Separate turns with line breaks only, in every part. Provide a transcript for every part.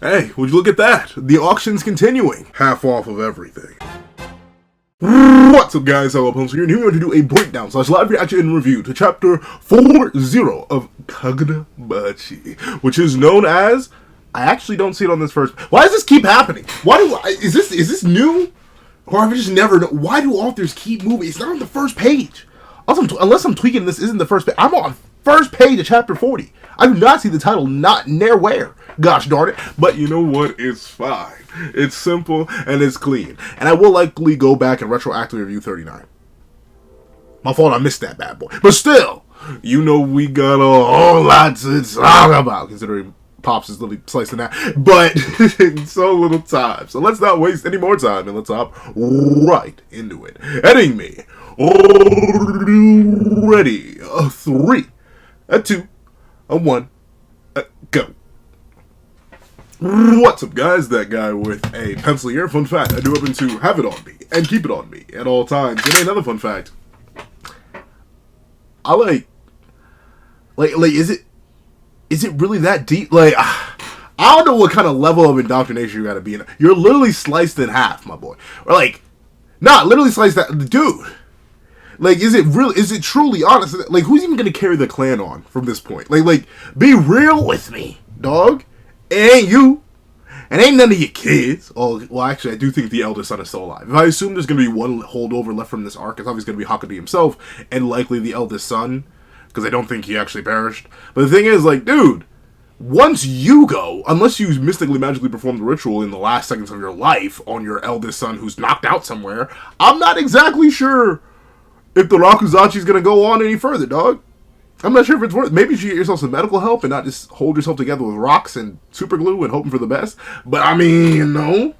Hey, would you look at that? The auction's continuing. Half off of everything. What's up, guys? Hello, Pumps here, and here we're going to do a breakdown / live reaction and review to chapter 40 of Kagurabachi, which is known as... I actually don't see it on this first... Why does this keep happening? Is this new? Or I've just never known. Why do authors keep moving? It's not on the first page. Also, unless I'm tweaking, this isn't the first page. I'm on first page of chapter 40. I do not see the title, not near where. Gosh darn it. But you know what? It's fine. It's simple and it's clean. And I will likely go back and retroactively review 39. My fault, I missed that bad boy. But still, you know we got a whole lot to talk about, considering Pops is literally slicing that. But in so little time. So let's not waste any more time and let's hop right into it. Heading me. Ready. A 3. A 2. A 1. Go. What's up, guys? That guy with a pencil here. Fun fact, I do happen to have it on me and keep it on me at all times. And another fun fact, I like is it really that deep? Like, I don't know what kind of level of indoctrination you gotta be in. You're literally sliced in half, my boy. Or like, not literally sliced that, dude. Like, is it truly honest? Like, who's even gonna carry the clan on from this point? Like, be real with me, dog. It ain't you. And ain't none of your kids. Oh, well, actually, I do think the eldest son is still alive. If I assume there's gonna be one holdover left from this arc, it's obviously gonna be Hakuto himself, and likely the eldest son, because I don't think he actually perished. But the thing is, like, dude, once you go, unless you mystically, magically perform the ritual in the last seconds of your life on your eldest son who's knocked out somewhere, I'm not exactly sure if the Rakuzachi's gonna go on any further, dog. I'm not sure if it's worth it. Maybe you should get yourself some medical help and not just hold yourself together with rocks and super glue and hoping for the best. But I mean, you know,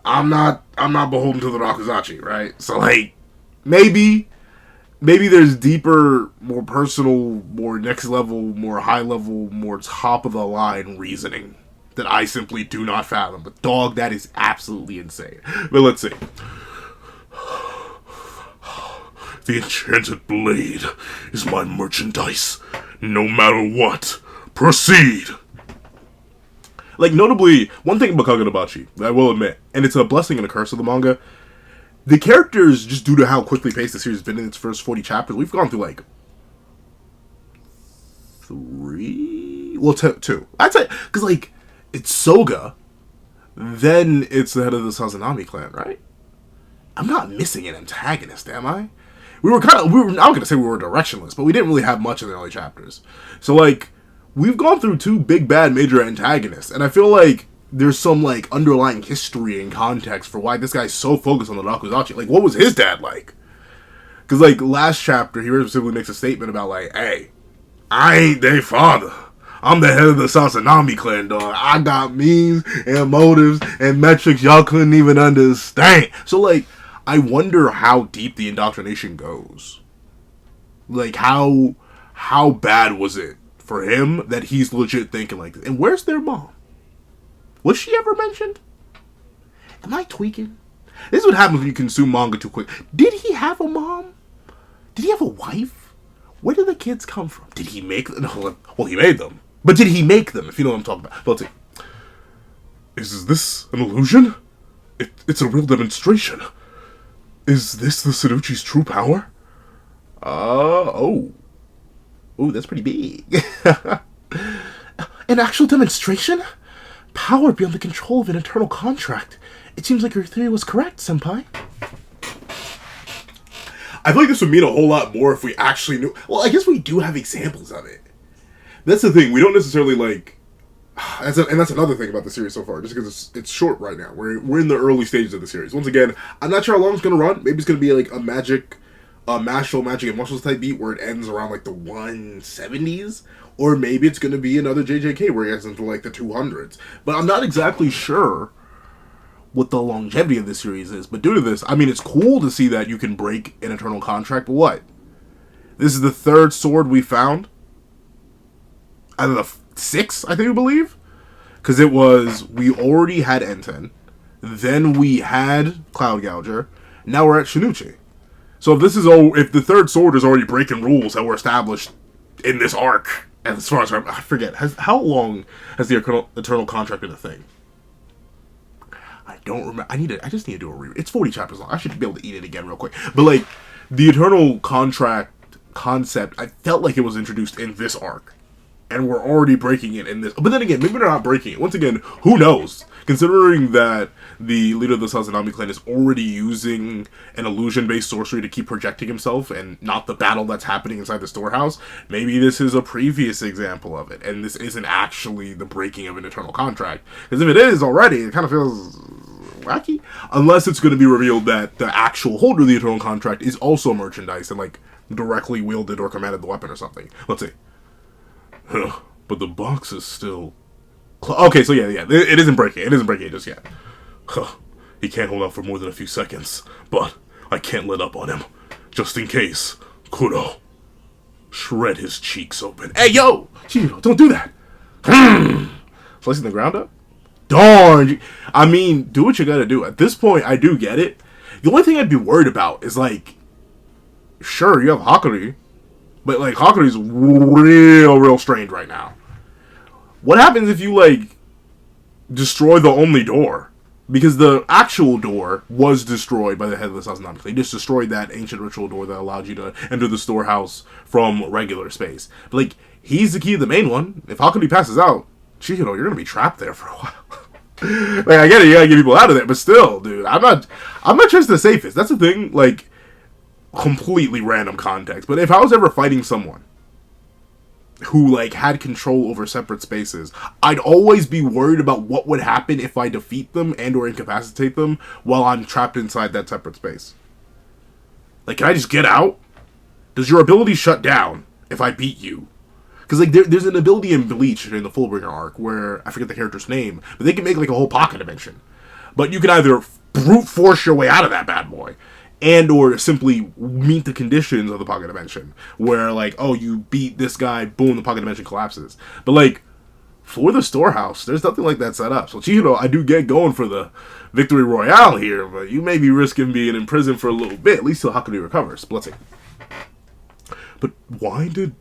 I'm not beholden to the Rakuzachi, right? So like, maybe there's deeper, more personal, more next level, more high level, more top of the line reasoning that I simply do not fathom. But dog, that is absolutely insane. But let's see. The enchanted blade is my merchandise. No matter what, proceed. Like, notably, one thing about Kagurabachi, I will admit, and it's a blessing and a curse of the manga, the characters, just due to how quickly paced the series has been in its first 40 chapters, we've gone through, like, 3? Well, 2. I'd say, because, like, it's Soga, then it's the head of the Sazanami clan, right? I'm not missing an antagonist, am I? I'm not going to say we were directionless, but we didn't really have much in the early chapters. So, like, we've gone through 2 big, bad, major antagonists, and I feel like there's some, like, underlying history and context for why this guy's so focused on the Rakuzachi. Like, what was his dad like? Because, like, last chapter, he specifically makes a statement about, like, hey, I ain't their father. I'm the head of the Sazanami clan, dog. I got means and motives and metrics y'all couldn't even understand. So, like, I wonder how deep the indoctrination goes. Like, how bad was it for him that he's legit thinking like this? And where's their mom? Was she ever mentioned? Am I tweaking? This is what happens when you consume manga too quick. Did he have a mom? Did he have a wife? Where did the kids come from? Did he make them? No, well, he made them. But did he make them, if you know what I'm talking about? Let's see. Is this an illusion? It's a real demonstration. Is this the Shinuchi's true power? Oh, that's pretty big. An actual demonstration? Power beyond the control of an eternal contract. It seems like your theory was correct, senpai. I feel like this would mean a whole lot more if we actually knew. Well, I guess we do have examples of it. That's the thing. We don't necessarily, like... And that's another thing about the series so far, just because it's short right now. We're in the early stages of the series. Once again, I'm not sure how long it's going to run. Maybe it's going to be like a magic and muscles type beat where it ends around like the 170s. Or maybe it's going to be another JJK where it gets into like the 200s. But I'm not exactly sure what the longevity of this series is. But due to this, I mean, it's cool to see that you can break an eternal contract. But what? This is the 3rd sword we found out of the 6, I think we believe, because it was, we already had Enten, then we had Cloud Gouger, now we're at Shinuchi. So if the 3rd sword is already breaking rules that were established in this arc, as far as I forget, how long has the Eternal Contract been a thing? I don't remember. I just need to do a reread. It's 40 chapters long. I should be able to eat it again real quick. But like the Eternal Contract concept, I felt like it was introduced in this arc, and we're already breaking it in this. But then again, maybe they're not breaking it. Once again, who knows? Considering that the leader of the Sazanami clan is already using an illusion-based sorcery to keep projecting himself and not the battle that's happening inside the storehouse, maybe this is a previous example of it, and this isn't actually the breaking of an Eternal Contract. Because if it is already, it kind of feels wacky. Unless it's going to be revealed that the actual holder of the Eternal Contract is also merchandise and, like, directly wielded or commanded the weapon or something. Let's see. But the box is still... Okay, so yeah, it isn't breaking. It isn't breaking just yet. He can't hold out for more than a few seconds, but I can't let up on him. Just in case. Kuro. Shred his cheeks open. Hey, yo! Chihiro, don't do that! Slicing the ground up? Darn! I mean, do what you gotta do. At this point, I do get it. The only thing I'd be worried about is, like... Sure, you have Hakuri, but, like, Hakuri's real strained right now. What happens if you, like, destroy the only door? Because the actual door was destroyed by the head of the Sazanami. They just destroyed that ancient ritual door that allowed you to enter the storehouse from regular space. But, like, he's the key to the main one. If Hakuri passes out, Chihiro, you're gonna be trapped there for a while. Like, I get it, you gotta get people out of there, but still, dude, I'm not just the safest. That's the thing, like, completely random context. But if I was ever fighting someone who, like, had control over separate spaces, I'd always be worried about what would happen if I defeat them and or incapacitate them while I'm trapped inside that separate space. Like, can I just get out? Does your ability shut down if I beat you? Because, like, there's an ability in Bleach in the Fullbringer arc where, I forget the character's name, but they can make, like, a whole pocket dimension. But you can either brute force your way out of that bad boy, and or simply meet the conditions of the pocket dimension, where, like, oh, you beat this guy, boom, the pocket dimension collapses. But, like, for the storehouse, there's nothing like that set up. So, Chihiro, I do get going for the victory royale here, but you may be risking being in prison for a little bit, at least till Hakuri recovers. But let's see. But why did...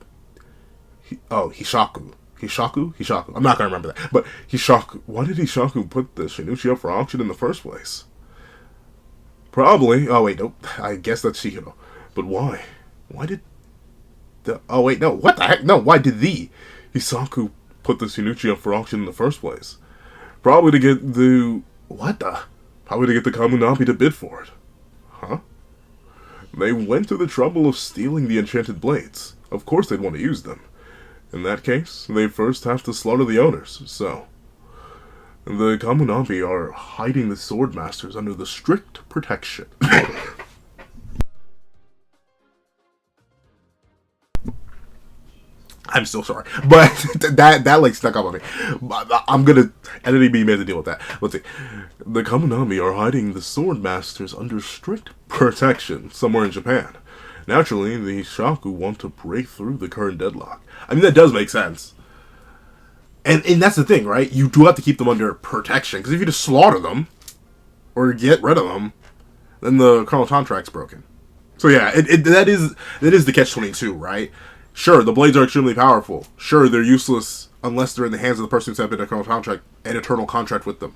Hishaku. I'm not gonna remember that. But Hishaku, why did Hishaku put the Shinuchi up for auction in the first place? Probably. Oh, wait, nope. I guess that's Chihiro. But why? Why did the... Oh, wait, no. What the heck? No, why did the Hisaku put the Shinuchi up for auction in the first place? Probably to get the... What the... Probably to get the Kamunabi to bid for it. Huh? They went to the trouble of stealing the enchanted blades. Of course they'd want to use them. In that case, they first have to slaughter the owners, so... The Kamunabi are hiding the sword masters under the strict protection. I'm still sorry, but that like stuck up on me. I'm gonna editing me made to deal with that. Let's see. The Kamunami are hiding the sword masters under strict protection somewhere in Japan. Naturally, the Shaku want to break through the current deadlock. I mean, that does make sense. And that's the thing, right? You do have to keep them under protection, because if you just slaughter them or get rid of them, then the Colonel contract's broken. So yeah, that is the catch-22, right? Sure, the blades are extremely powerful. Sure, they're useless unless they're in the hands of the person who's had an eternal contract with them.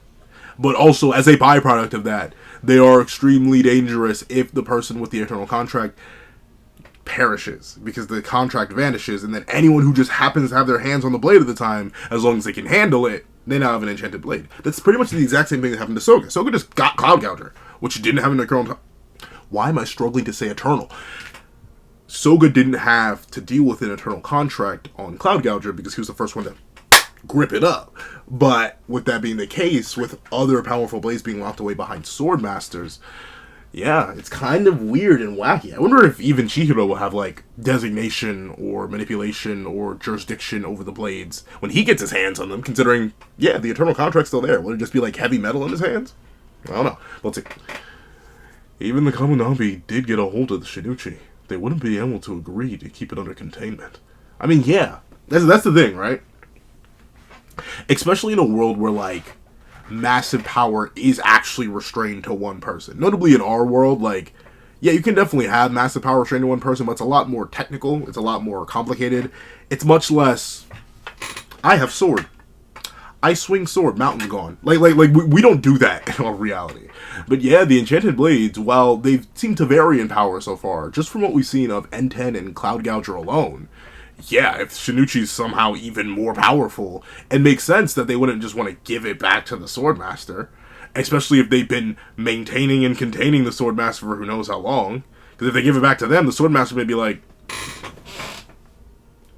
But also, as a byproduct of that, they are extremely dangerous if the person with the eternal contract perishes, because the contract vanishes, and then anyone who just happens to have their hands on the blade at the time, as long as they can handle it, they now have an enchanted blade. That's pretty much the exact same thing that happened to Soga. Soga just got Cloud Gouger, which didn't have an eternal... Why am I struggling to say eternal? Soga didn't have to deal with an eternal contract on Cloud Gouger because he was the first one to grip it up. But with that being the case, with other powerful blades being locked away behind sword masters, yeah, it's kind of weird and wacky. I wonder if even Chihiro will have, like, designation or manipulation or jurisdiction over the blades when he gets his hands on them, considering, yeah, the eternal contract's still there. Will it just be, like, heavy metal in his hands? I don't know. Let's see. Even the Kamunabi did get a hold of the Shinuchi. They wouldn't be able to agree to keep it under containment. I mean, yeah, that's the thing, right? Especially in a world where, like, massive power is actually restrained to one person. Notably in our world, like, Yeah, you can definitely have massive power restrained in one person, but it's a lot more technical. It's a lot more complicated. It's much less. I have sword. I swing sword. Mountain gone. Like we don't do that in all reality. But yeah, the enchanted blades, while they've seemed to vary in power so far, just from what we've seen of N10 and Cloud Gouger alone, yeah, if Shinuchi's somehow even more powerful, it makes sense that they wouldn't just want to give it back to the Swordmaster. Especially if they've been maintaining and containing the Swordmaster for who knows how long. Because if they give it back to them, the Swordmaster may be like,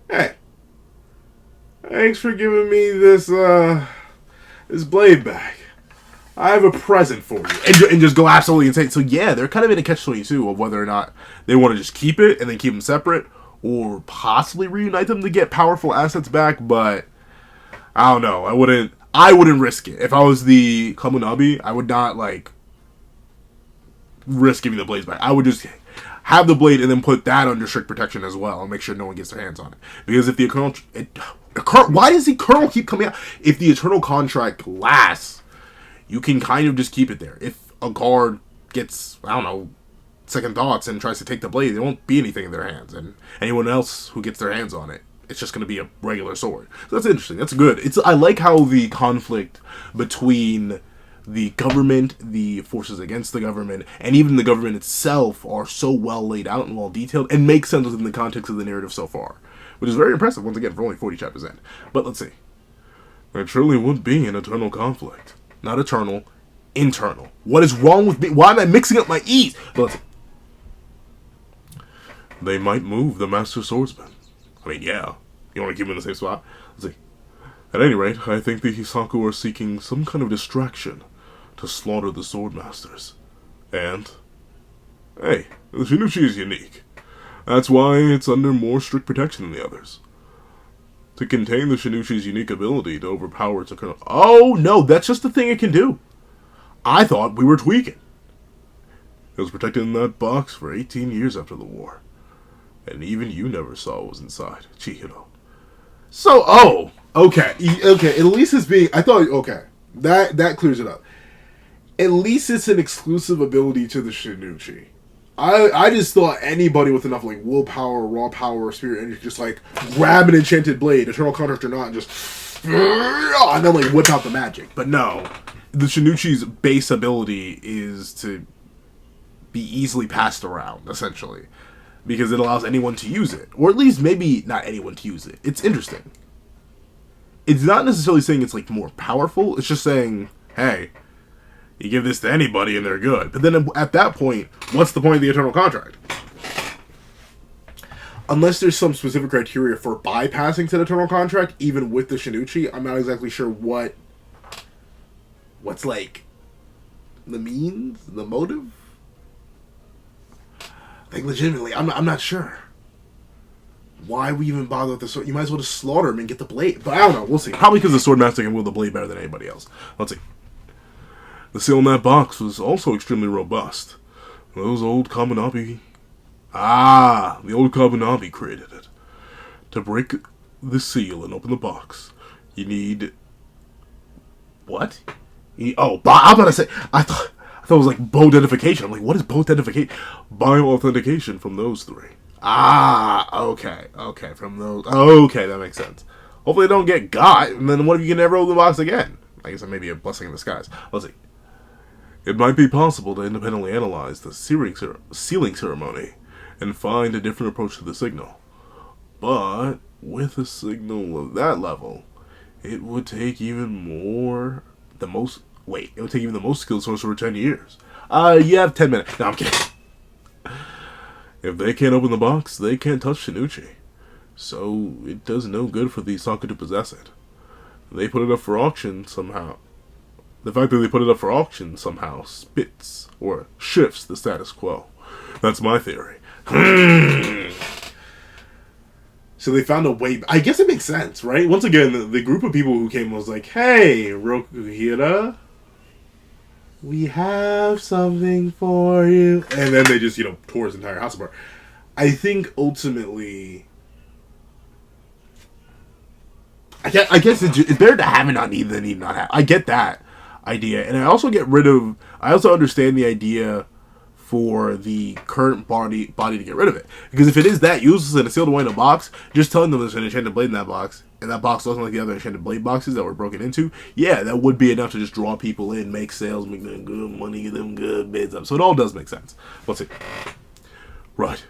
hey, thanks for giving me this blade back. I have a present for you. And just go absolutely insane. So yeah, they're kind of in a catch-22 of whether or not they want to just keep it and then keep them separate, or possibly reunite them to get powerful assets back, but I don't know. I wouldn't risk it. If I was the Kamunabi, I would not, like, risk giving the blades back. I would just have the blade and then put that under strict protection as well and make sure no one gets their hands on it. Because if the Eternal... why does the Eternal keep coming out? If the Eternal contract lasts, you can kind of just keep it there. If a guard gets, I don't know, second thoughts and tries to take the blade, there won't be anything in their hands. And anyone else who gets their hands on it, it's just going to be a regular sword. So that's interesting. That's good. I like how the conflict between the government, the forces against the government, and even the government itself are so well laid out and well detailed and make sense within the context of the narrative so far. Which is very impressive, once again, for only 40 chapters in. But let's see. There truly would be an eternal conflict. Not eternal, internal. What is wrong with me? Why am I mixing up my E's? But let's see. They might move the Master Swordsman. I mean, yeah. You want to keep him in the same spot? Let's see. At any rate, I think the Hisaku are seeking some kind of distraction to slaughter the Swordmasters. And, hey, the Shinuchi is unique. That's why it's under more strict protection than the others. To contain the Shinuchi's unique ability to overpower its Eternal... Oh, no, that's just the thing it can do. I thought we were tweaking. It was protected in that box for 18 years after the war. And even you never saw what was inside, Chihiro. So, oh, okay, at least it's being, I thought, okay, that clears it up. At least it's an exclusive ability to the Shinuchi. I just thought anybody with enough, like, willpower, raw power, spirit energy, just, like, grab an enchanted blade, eternal contract or not, and just, and then, like, whip out the magic. But no, the Shinuchi's base ability is to be easily passed around, essentially. Because it allows anyone to use it. Or at least maybe not anyone to use it. It's interesting. It's not necessarily saying it's like more powerful. It's just saying, hey, you give this to anybody and they're good. But then at that point, what's the point of the Eternal Contract? Unless there's some specific criteria for bypassing to the Eternal Contract, even with the Shinuchi, I'm not exactly sure what's like the means, the motive. Like, legitimately, I'm not sure. Why we even bother with the sword? You might as well just slaughter him and get the blade. But I don't know. We'll see. Probably because the Swordmaster can wield the blade better than anybody else. Let's see. The seal in that box was also extremely robust. Those old Kabunabi... the old Kabunabi created it. To break the seal and open the box, you need... What? I'm about to say... I thought it was like bow-identification. I'm like, what is bow-identification? Bio-authentication from those three. Okay. Okay, from those... Okay, that makes sense. Hopefully they don't get got, and then what if you can never open the box again? I guess that may be a blessing in disguise. Let's see. It might be possible to independently analyze the sealing ceremony and find a different approach to the signal. But with a signal of that level, it would take even more... it would take even the most skilled sorcerer 10 years. You have 10 minutes. No, I'm kidding. If they can't open the box, they can't touch Shinuchi. So, it does no good for the Hisaku to possess it. They put it up for auction somehow. The fact that they put it up for auction somehow spits or shifts the status quo. That's my theory. So they found a way... I guess it makes sense, right? Once again, the group of people who came was like, hey, Rokuhira, we have something for you. And then they just, tore his entire house apart. I think ultimately... I guess it's better to have it not need than need not have. I get that idea. And I also understand the idea for the current body to get rid of it. Because if it is that useless and it's sealed away in a box, just telling them there's an enchanted blade in that box, and that box wasn't like the other enchanted blade boxes that were broken into, yeah, that would be enough to just draw people in, make sales, make them good money, get them good bids up. So it all does make sense. Let's see. Right.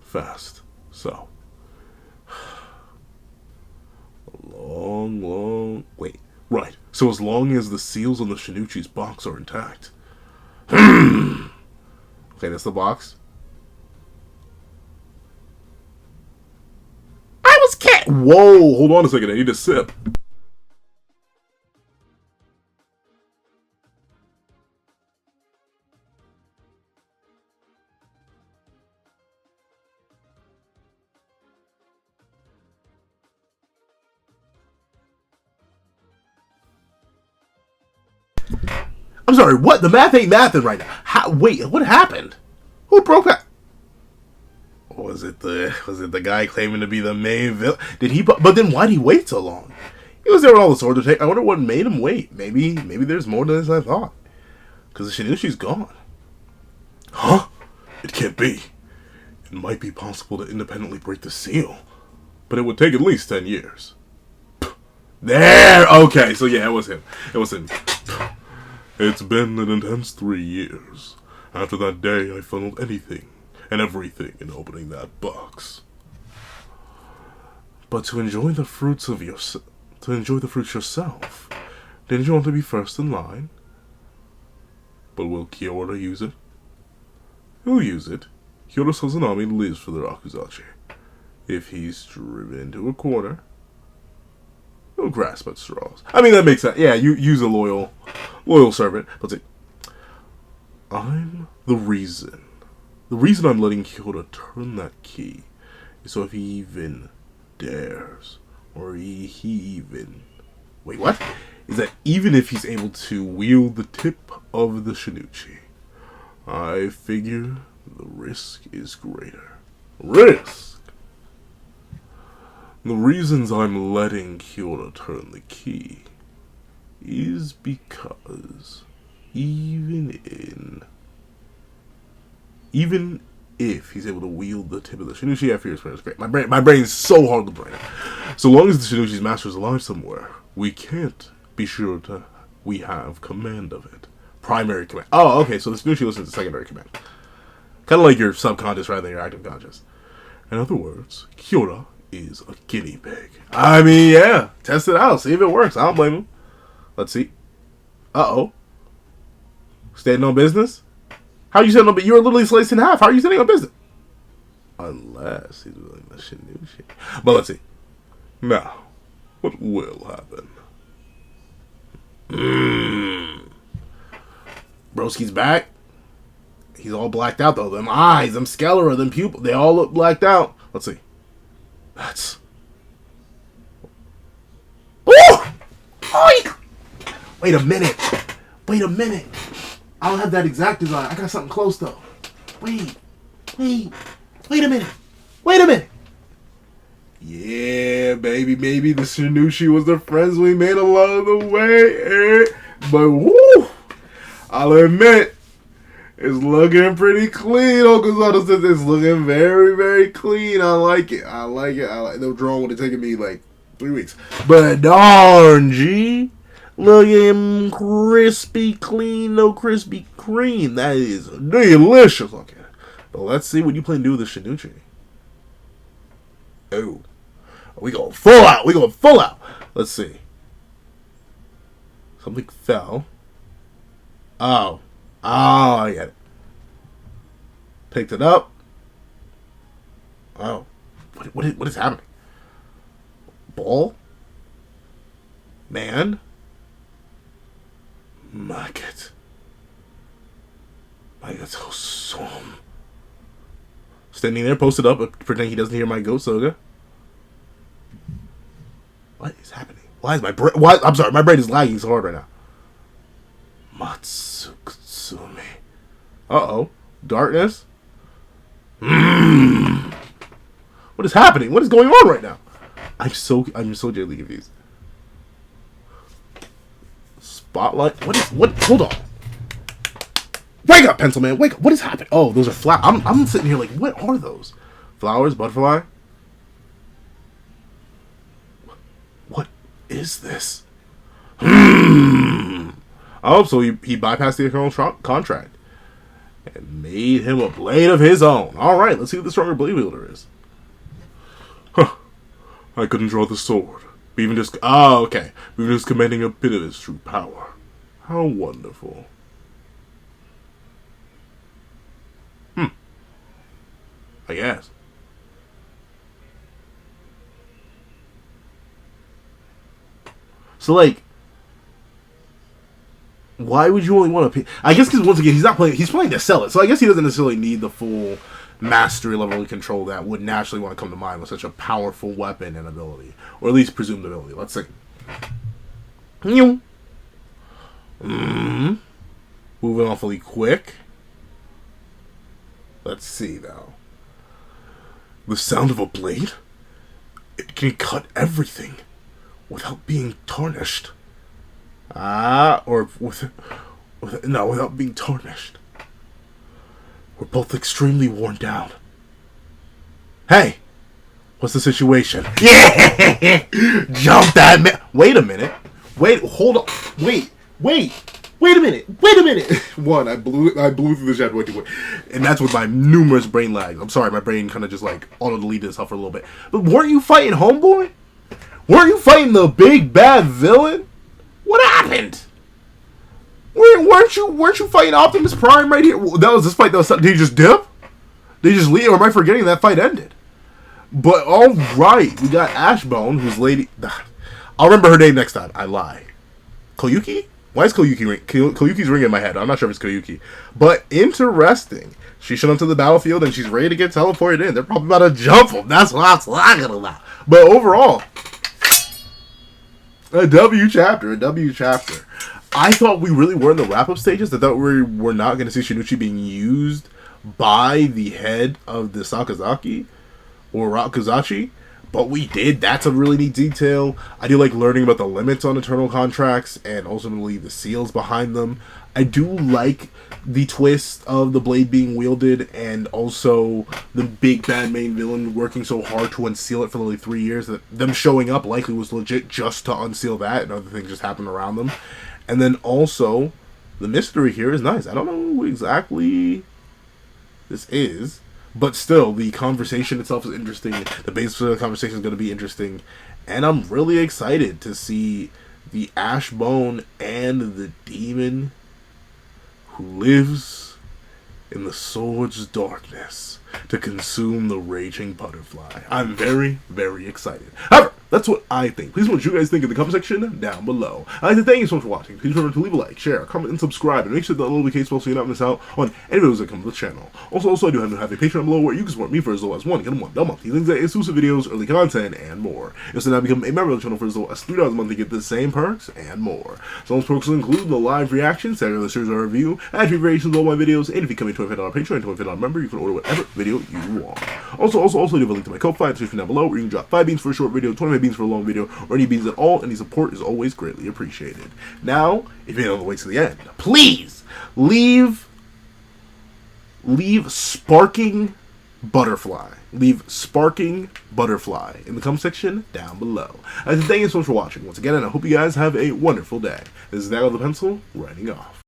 Fast. So. Wait. Right. So as long as the seals on the Shinuchi's box are intact. Okay, that's the box. I was cat. Whoa, hold on a second. I need a sip. I'm sorry, what? The math ain't mathing right now. Wait, what happened? Who broke that? Was it the guy claiming to be the main villain? But then why'd he wait so long? He was there with all the swords to take. I wonder what made him wait. Maybe there's more to this than I thought. Because the Shinushi's gone. Huh? It can't be. It might be possible to independently break the seal. But it would take at least 10 years. There! Okay, so yeah, it was him. It's been an intense 3 years. After that day, I funneled anything and everything in opening that box. But to enjoy the fruits yourself, didn't you want to be first in line? But will Kyoto use it? He'll use it. Kyoto Sazanami lives for the Rakuzachi. If he's driven into a corner, he'll grasp at straws. I mean, that makes sense. Yeah, you use a loyal servant. Let's see. I'm the reason. The reason I'm letting Kyoto turn that key is so if he even dares, or he even... Wait, what? Is that even if he's able to wield the tip of the Shinuchi, I figure the risk is greater. Risk? The reasons I'm letting Kyoto turn the key is because even if he's able to wield the tip of the Shinuchi, I fear it's great. My brain's so hard to brain. So long as the Shinuchi's master is alive somewhere, we can't be sure we have command of it. Primary command. Oh, okay, so the Shinuchi listens to secondary command. Kind of like your subconscious rather than your active conscious. In other words, Kyoto is a guinea pig. I mean, yeah. Test it out. See if it works. I don't blame him. Let's see. Uh-oh. Standing on business? How are you standing on business? You were literally sliced in half. How are you standing on business? Unless he's willing to Shinuchi. But let's see. Now, what will happen? Broski's back. He's all blacked out, though. Them eyes, them sclera, them pupils, they all look blacked out. Let's see. That's... Oh! Oh! Wait a minute. I don't have that exact design. I got something close, though. Wait a minute. Yeah, baby, maybe the Shinuchi was the friends we made along the way. But, woo! I'll admit, it's looking pretty clean. Okazato says it's looking very, very clean. I like it. The drawing would have taken me like 3 weeks. But darn, G. Looking crispy clean, no crispy cream. That is delicious looking. But let's see what you plan to do with the Shinuchi. Oh. We going full out. Let's see. Something fell. Oh, I get it. Picked it up. Oh. What is happening? Ball? Man? Market. So standing there, posted up, pretending he doesn't hear my goat soga. What is happening? Why is my brain... I'm sorry, my brain is lagging so hard right now. Matsukutsumi. Uh-oh. Darkness? What is happening? What is going on right now? I'm so deadly confused. Spotlight? What? Hold on. Wake up, Pencil Man. Wake up. What is happening? Oh, those are flowers. I'm sitting here like, what are those? Flowers? Butterfly? What is this? I hope so. He bypassed the eternal contract and made him a blade of his own. Alright, let's see what the stronger blade wielder is. Huh. I couldn't draw the sword. Even just... Oh, okay. Even just commanding a bit of its true power. How wonderful. I guess. So, like, why would you only want to pay? I guess because, once again, he's playing to sell it. So I guess he doesn't necessarily need the full mastery level of control that would naturally want to come to mind with such a powerful weapon and ability. Or at least presumed ability. Let's see. Moving awfully quick. Let's see, though. The sound of a blade? It can cut everything without being tarnished. Without being tarnished. We're both extremely worn down. Hey! What's the situation? Yeah! Jump that man! Wait a minute. Hold on. Wait a minute. One, I blew through the chat way too quick. And that's with my numerous brain lags. I'm sorry, my brain kind of just like auto-deleted itself for a little bit. But weren't you fighting Homeboy? Weren't you fighting the big bad villain? What happened? Weren't you fighting Optimus Prime right here? That was this fight that was... Did he just dip? Did he just leave? Or am I forgetting that fight ended? But alright, we got Ashbone, who's lady... I'll remember her name next time. I lie. Koyuki? Why is Koyuki ring? Koyuki's ringing in my head. I'm not sure if it's Koyuki. But interesting. She showed up to the battlefield and she's ready to get teleported in. They're probably about to jump him. That's what I'm talking about. But overall, a W chapter. I thought we really were in the wrap-up stages. I thought we were not going to see Shinuchi being used by the head of the Sakazaki or Rakuzachi. But we did. That's a really neat detail. I do like learning about the limits on eternal contracts and ultimately the seals behind them. I do like the twist of the blade being wielded and also the big bad main villain working so hard to unseal it for literally 3 years that them showing up likely was legit just to unseal that and other things just happened around them. And then also, the mystery here is nice. I don't know who exactly this is. But still, the conversation itself is interesting. The basis of the conversation is going to be interesting. And I'm really excited to see the Ashbone and the demon who lives in the sword's darkness to consume the raging butterfly. I'm very, very excited. However, that's what I think. Please know what you guys think in the comment section down below. I'd like to thank you so much for watching. Please remember to leave a like, share, comment, and subscribe. And make sure that little notification bell so you don't miss out on any videos that come to the channel. Also, I do have a Patreon below where you can support me for as low as $1. Get them $1 a month. These links are exclusive videos, early content, and more. You also now become a member of the channel for as low as $3 a month to get the same perks and more. So those perks will include the live reactions, Saturday series or review, ad-free variations of all my videos, and if you come into a $25 Patreon and $25 member, you can order whatever video you want. Also, I do have a link to my Ko-Fi description down below where you can drop 5 beans for a short video, 25 beans for a long video, or any beans at all. Any support is always greatly appreciated. Now, if you made it all the way to the end, please leave sparking butterfly. Leave sparking butterfly in the comment section down below. I'd like to thank you so much for watching once again, and I hope you guys have a wonderful day. This is Nagel the Pencil, writing off.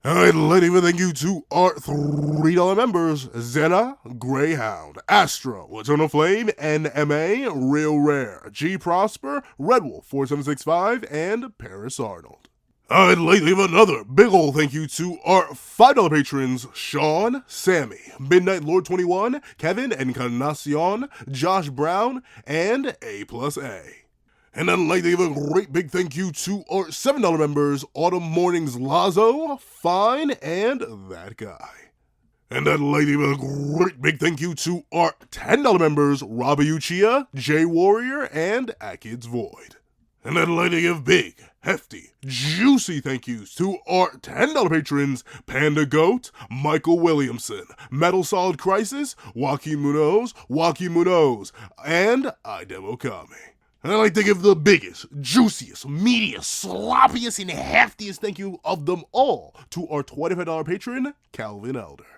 I'd like to thank you to our $3 members, Zena, Greyhound, Astro, Eternal Flame, NMA, Real Rare, G Prosper, Red Wolf 4765, and Paris Arnold. I'd like to give another big ol' thank you to our $5 patrons, Sean, Sammy, Midnight Lord 21, Kevin Encarnacion, Josh Brown, and A+A. And I'd like to give a great big thank you to our $7 members, Autumn Mornings Lazo, Fine, and That Guy. And I'd like to give a great big thank you to our $10 members, Robbie Uchiha, Jay Warrior, and Akid's Void. And I'd like to give big, hefty, juicy thank yous to our $10 patrons, Panda Goat, Michael Williamson, Metal Solid Crisis, Joaquin Munoz, and Idemo Kami. And I'd like to give the biggest, juiciest, meatiest, sloppiest, and heftiest thank you of them all to our $25 patron, Calvin Elder.